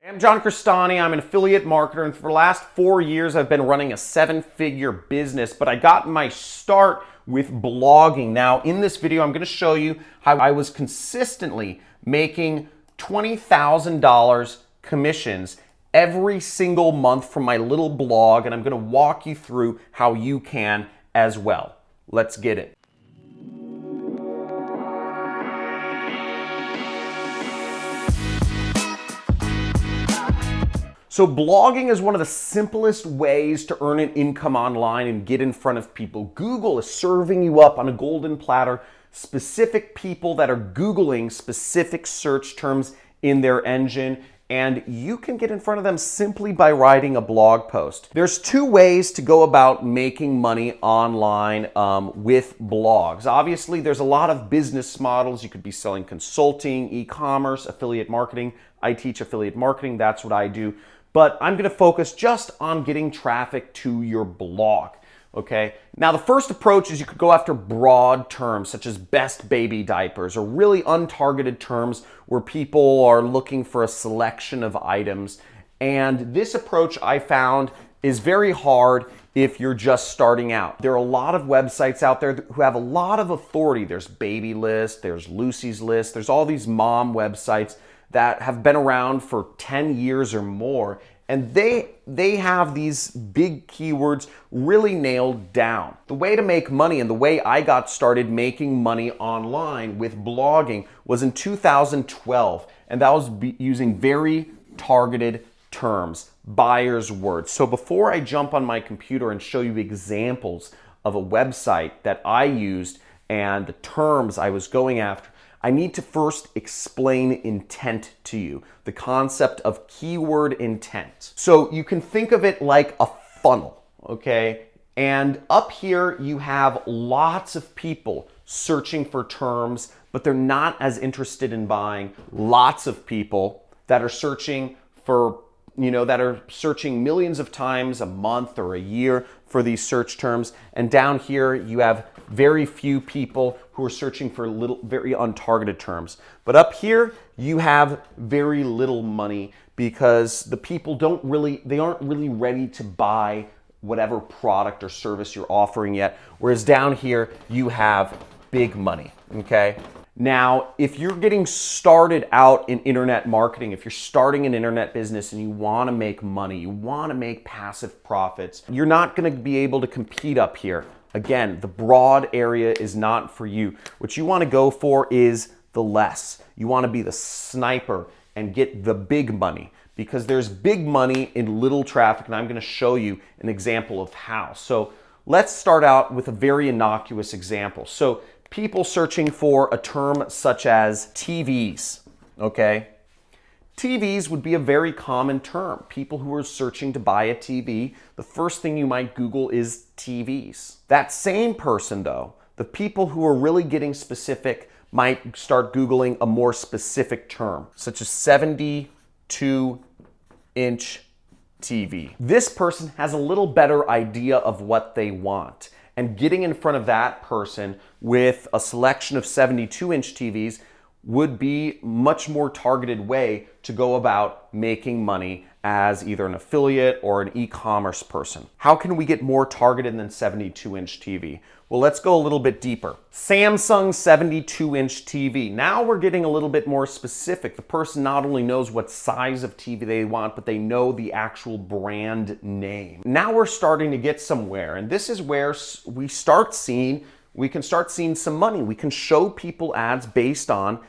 I'm John Crestani. I'm an affiliate marketer, and for the last 4 years I've been running a 7-figure business, but I got my start with blogging. Now in this video I'm going to show you how I was consistently making $20,000 commissions every single month from my little blog, and I'm going to walk you through how you can as well. Let's get it. So blogging is one of the simplest ways to earn an income online and get in front of people. Google is serving you up on a golden platter specific people that are Googling specific search terms in their engine, and you can get in front of them simply by writing a blog post. There's two ways to go about making money online with blogs. Obviously, there's a lot of business models. You could be selling consulting, e-commerce, affiliate marketing. I teach affiliate marketing. That's what I do. But I'm going to focus just on getting traffic to your blog. Okay. Now, the first approach is you could go after broad terms such as best baby diapers, or really untargeted terms where people are looking for a selection of items. And this approach I found is very hard if you're just starting out. There are a lot of websites out there who have a lot of authority. There's Babylist, there's Lucy's List, there's all these mom websites that have been around for 10 years or more, and they have these big keywords really nailed down. The way to make money, and the way I got started making money online with blogging, was in 2012, and that was using very targeted terms, buyer's words. So before I jump on my computer and show you examples of a website that I used and the terms I was going after, I need to first explain intent to you, the concept of keyword intent. So you can think of it like a funnel, okay? And up here you have lots of people searching for terms, but they're not as interested in buying. Lots of people that are searching for, that are searching millions of times a month or a year for these search terms. And down here you have very few people who are searching for very untargeted terms. But up here you have very little money because the people aren't really ready to buy whatever product or service you're offering yet. Whereas down here you have big money, okay? Now, if you're getting started out in internet marketing, if you're starting an internet business and you want to make money, you want to make passive profits, you're not going to be able to compete up here. Again, the broad area is not for you. What you want to go for is the less. You want to be the sniper and get the big money, because there's big money in little traffic, and I'm going to show you an example of how. So let's start out with a very innocuous example. So people searching for a term such as TVs, okay? TVs would be a very common term. People who are searching to buy a TV, the first thing you might Google is TVs. That same person though, the people who are really getting specific might start Googling a more specific term, such as 72-inch TV. This person has a little better idea of what they want, and getting in front of that person with a selection of 72-inch TVs would be much more targeted way to go about making money as either an affiliate or an e-commerce person. How can we get more targeted than 72-inch TV? Well, let's go a little bit deeper. Samsung 72-inch TV. Now we're getting a little bit more specific. The person not only knows what size of TV they want, but they know the actual brand name. Now we're starting to get somewhere, and this is where we can start seeing some money. We can show people ads based on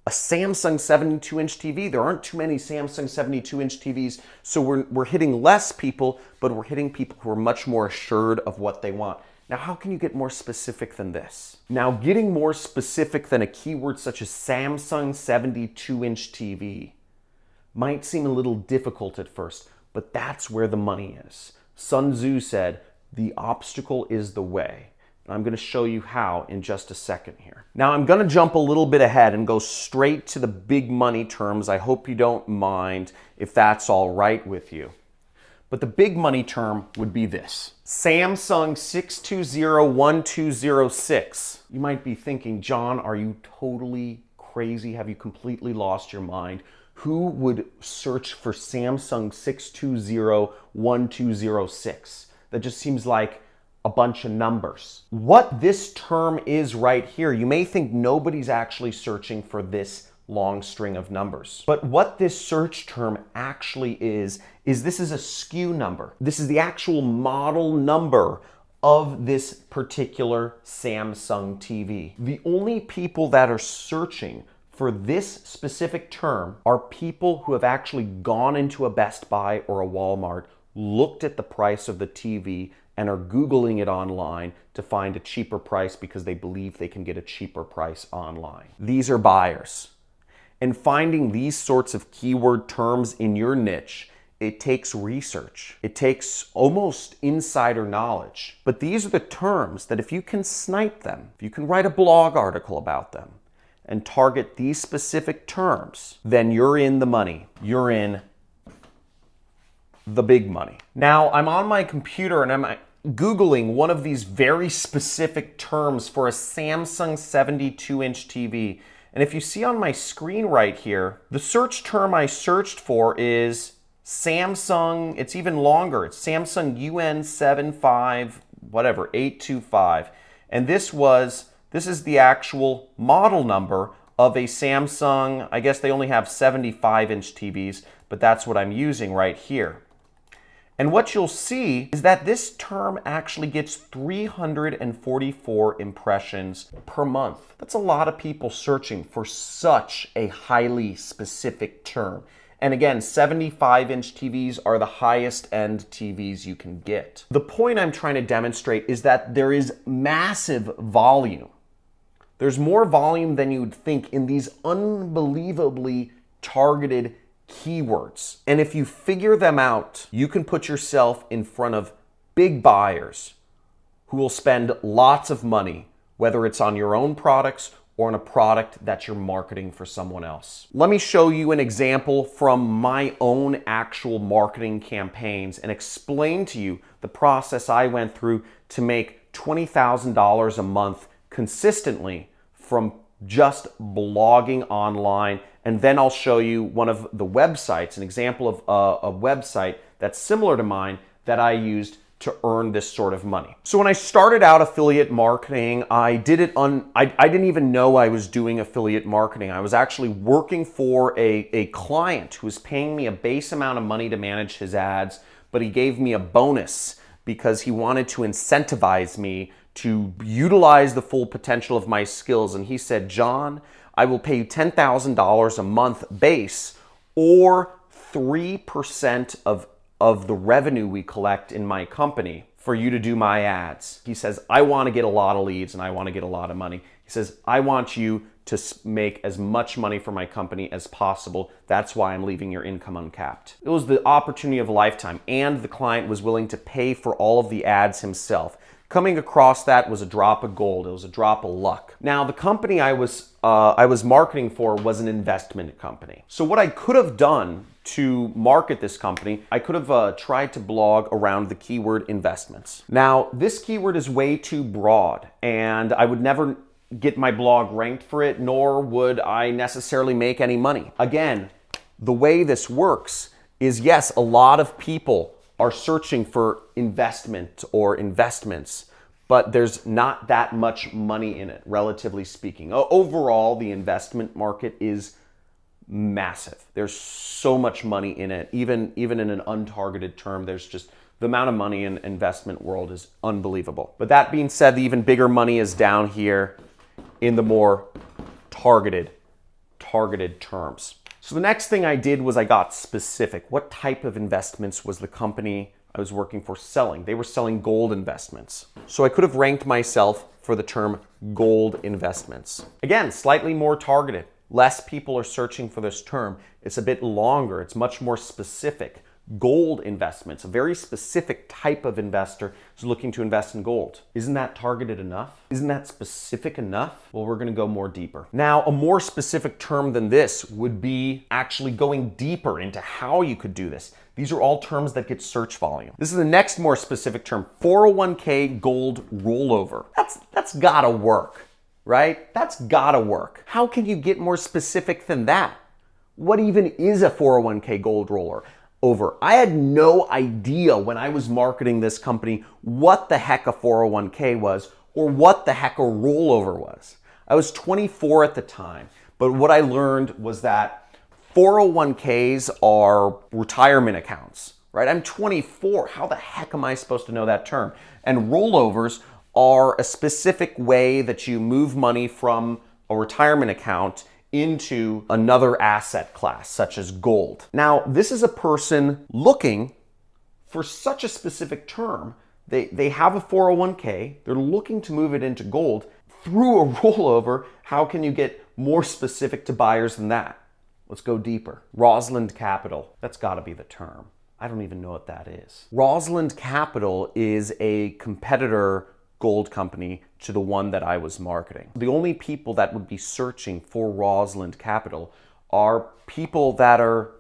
a Samsung 72-inch TV. There aren't too many Samsung 72-inch TVs, so we're hitting less people, but we're hitting people who are much more assured of what they want. Now, how can you get more specific than this? Now, getting more specific than a keyword such as Samsung 72-inch TV might seem a little difficult at first, but that's where the money is. Sun Tzu said, "The obstacle is the way." And I'm going to show you how in just a second here. Now, I'm going to jump a little bit ahead and go straight to the big money terms. I hope you don't mind if that's all right with you. But the big money term would be this: Samsung 620-1206. You might be thinking, John, are you totally crazy? Have you completely lost your mind? Who would search for Samsung 620-1206? That just seems like a bunch of numbers. What this term is right here, you may think nobody's actually searching for this long string of numbers. But what this search term actually is this is a SKU number. This is the actual model number of this particular Samsung TV. The only people that are searching for this specific term are people who have actually gone into a Best Buy or a Walmart, looked at the price of the TV, and are Googling it online to find a cheaper price because they believe they can get a cheaper price online. These are buyers. And finding these sorts of keyword terms in your niche, it takes research. It takes almost insider knowledge. But these are the terms that if you can snipe them, if you can write a blog article about them and target these specific terms, then you're in the money. You're in the big money. Now, I'm on my computer and I'm Googling one of these very specific terms for a Samsung 72-inch TV. And if you see on my screen right here, the search term I searched for is Samsung, it's even longer. It's Samsung UN75, whatever, 825. And this is the actual model number of a Samsung. I guess they only have 75-inch TVs, but that's what I'm using right here. And what you'll see is that this term actually gets 344 impressions per month. That's a lot of people searching for such a highly specific term. And again, 75-inch TVs are the highest end TVs you can get. The point I'm trying to demonstrate is that there is massive volume. There's more volume than you would think in these unbelievably targeted keywords. And if you figure them out, you can put yourself in front of big buyers who will spend lots of money, whether it's on your own products or on a product that you're marketing for someone else. Let me show you an example from my own actual marketing campaigns and explain to you the process I went through to make $20,000 a month consistently from just blogging online. And then I'll show you one of the websites, an example of a website that's similar to mine that I used to earn this sort of money. So when I started out affiliate marketing, I didn't even know I was doing affiliate marketing. I was actually working for a client who was paying me a base amount of money to manage his ads, but he gave me a bonus because he wanted to incentivize me to utilize the full potential of my skills. And he said, John, I will pay you $10,000 a month base or 3% of the revenue we collect in my company for you to do my ads. He says, I want to get a lot of leads and I want to get a lot of money. He says, I want you to make as much money for my company as possible. That's why I'm leaving your income uncapped. It was the opportunity of a lifetime, and the client was willing to pay for all of the ads himself. Coming across that was a drop of gold. It was a drop of luck. Now, the company I was marketing for was an investment company. So what I could have done to market this company, I could have tried to blog around the keyword investments. Now, this keyword is way too broad, and I would never get my blog ranked for it, nor would I necessarily make any money. Again, the way this works is, yes, a lot of people are searching for investment or investments, but there's not that much money in it, relatively speaking. Overall, the investment market is massive. There's so much money in it. Even in an untargeted term, there's just the amount of money in the investment world is unbelievable. But that being said, the even bigger money is down here in the more targeted terms. So the next thing I did was I got specific. What type of investments was the company I was working for selling? They were selling gold investments. So I could have ranked myself for the term gold investments. Again, slightly more targeted. Less people are searching for this term. It's a bit longer. It's much more specific. Gold investments, a very specific type of investor is looking to invest in gold. Isn't that targeted enough? Isn't that specific enough? Well, we're gonna go more deeper. Now, a more specific term than this would be actually going deeper into how you could do this. These are all terms that get search volume. This is the next more specific term, 401k gold rollover. That's gotta work, right? That's gotta work. How can you get more specific than that? What even is a 401k gold roller over? I had no idea when I was marketing this company what the heck a 401k was or what the heck a rollover was. I was 24 at the time, but what I learned was that 401ks are retirement accounts, right? I'm 24. How the heck am I supposed to know that term? And rollovers are a specific way that you move money from a retirement account into another asset class, such as gold. Now, this is a person looking for such a specific term. They have a 401k, they're looking to move it into gold through a rollover. How can you get more specific to buyers than that? Let's go deeper. Rosalind Capital, that's gotta be the term. I don't even know what that is. Rosalind Capital is a competitor gold company to the one that I was marketing. The only people that would be searching for Rosalind Capital are people that are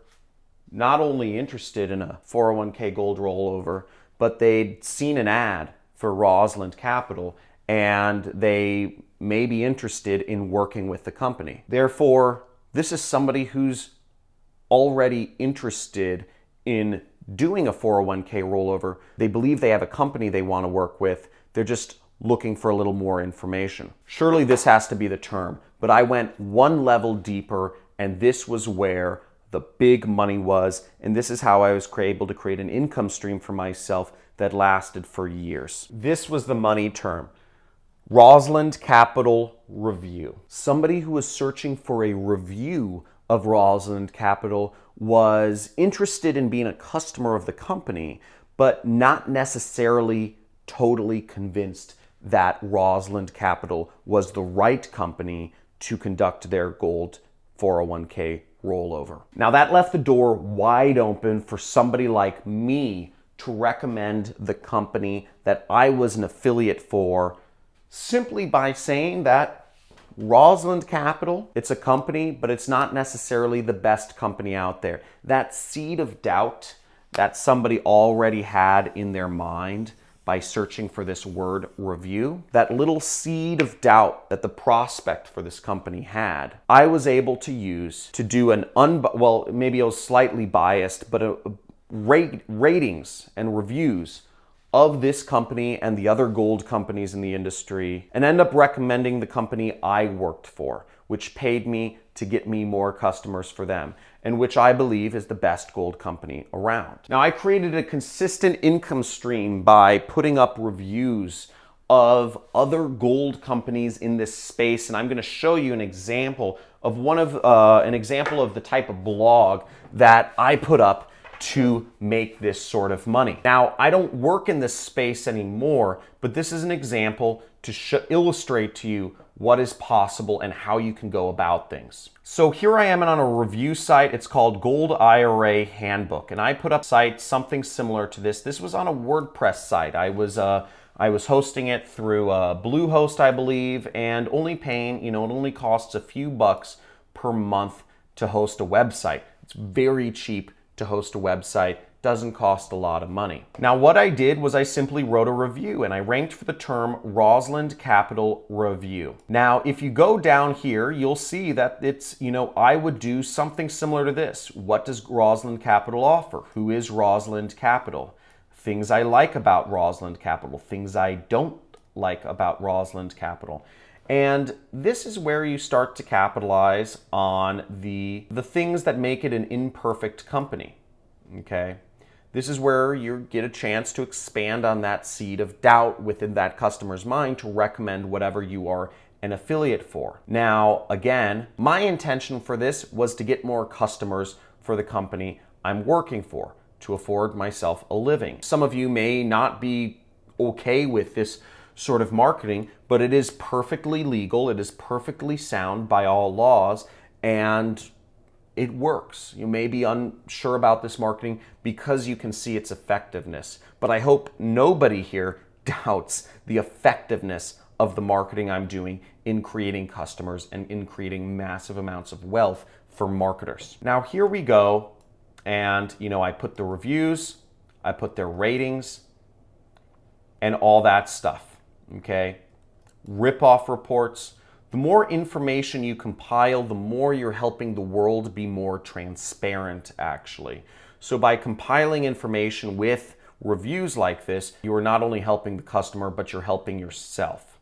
not only interested in a 401k gold rollover, but they'd seen an ad for Rosalind Capital and they may be interested in working with the company. Therefore, this is somebody who's already interested in doing a 401k rollover. They believe they have a company they want to work with. They're just looking for a little more information. Surely this has to be the term, but I went one level deeper, and this was where the big money was, and this is how I was able to create an income stream for myself that lasted for years. This was the money term. Rosalind Capital Review. Somebody who was searching for a review of Rosalind Capital was interested in being a customer of the company, but not necessarily totally convinced that Rosalind Capital was the right company to conduct their gold 401k rollover. Now that left the door wide open for somebody like me to recommend the company that I was an affiliate for, simply by saying that Rosalind Capital, it's a company, but it's not necessarily the best company out there. That seed of doubt that somebody already had in their mind by searching for this word review, that little seed of doubt that the prospect for this company had, I was able to use to do an well, maybe it was slightly biased, but ratings and reviews of this company and the other gold companies in the industry, and end up recommending the company I worked for, which paid me to get me more customers for them, and which I believe is the best gold company around. Now, I created a consistent income stream by putting up reviews of other gold companies in this space, and I'm going to show you an example of the type of blog that I put up to make this sort of money. Now, I don't work in this space anymore, but this is an example to illustrate to you what is possible and how you can go about things. So here I am on a review site. It's called Gold IRA Handbook, and I put up something similar to this. This was on a WordPress site. I was hosting it through Bluehost, I believe, and only paying, it only costs a few bucks per month to host a website. It's very cheap to host a website, doesn't cost a lot of money. Now, what I did was I simply wrote a review, and I ranked for the term Rosalind Capital Review. Now, if you go down here, you'll see that it's, I would do something similar to this. What does Rosalind Capital offer? Who is Rosalind Capital? Things I like about Rosalind Capital, things I don't like about Rosalind Capital. And this is where you start to capitalize on the things that make it an imperfect company, okay? This is where you get a chance to expand on that seed of doubt within that customer's mind to recommend whatever you are an affiliate for. Now, again, my intention for this was to get more customers for the company I'm working for, to afford myself a living. Some of you may not be okay with this sort of marketing, but it is perfectly legal, it is perfectly sound by all laws, and it works. You may be unsure about this marketing because you can see its effectiveness, but I hope nobody here doubts the effectiveness of the marketing I'm doing in creating customers and in creating massive amounts of wealth for marketers. Now here we go, and I put the reviews, I put their ratings, and all that stuff. Okay, rip-off reports, The more information you compile, the more you're helping the world be more transparent, actually. So by compiling information with reviews like this, you are not only helping the customer, but you're helping yourself.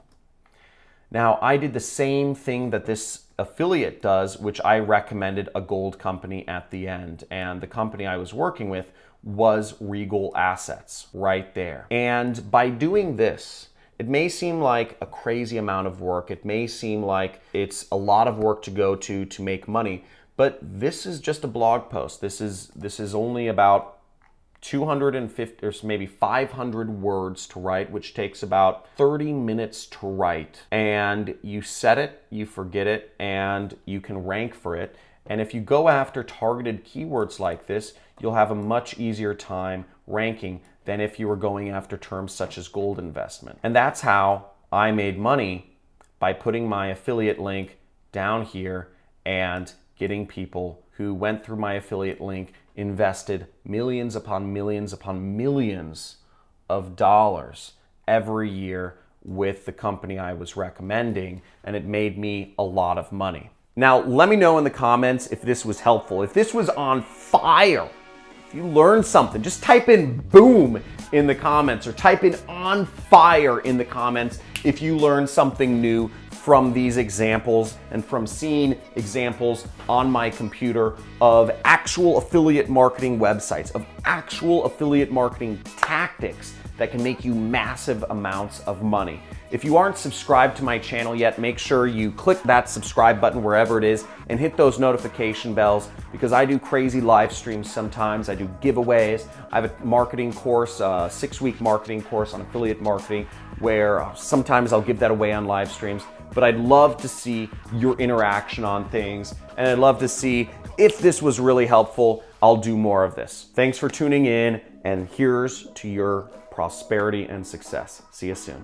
Now, I did the same thing that this affiliate does, which I recommended a gold company at the end. And the company I was working with was Regal Assets right there. And by doing this, it may seem like a crazy amount of work. It may seem like it's a lot of work to go to make money, but this is just a blog post. This is only about 250 or maybe 500 words to write, which takes about 30 minutes to write. And you set it, you forget it, and you can rank for it. And if you go after targeted keywords like this, you'll have a much easier time ranking than if you were going after terms such as gold investment. And that's how I made money, by putting my affiliate link down here and getting people who went through my affiliate link, invested millions upon millions upon millions of dollars every year with the company I was recommending, and it made me a lot of money. Now, let me know in the comments if this was helpful. If this was on fire, if you learned something, just type in boom in the comments, or type in on fire in the comments if you learned something new from these examples and from seeing examples on my computer of actual affiliate marketing websites, of actual affiliate marketing tactics that can make you massive amounts of money. If you aren't subscribed to my channel yet, make sure you click that subscribe button wherever it is and hit those notification bells, because I do crazy live streams sometimes. I do giveaways. I have a marketing course, a 6-week marketing course on affiliate marketing, where sometimes I'll give that away on live streams. But I'd love to see your interaction on things, and I'd love to see if this was really helpful. I'll do more of this. Thanks for tuning in, and here's to your prosperity and success. See you soon.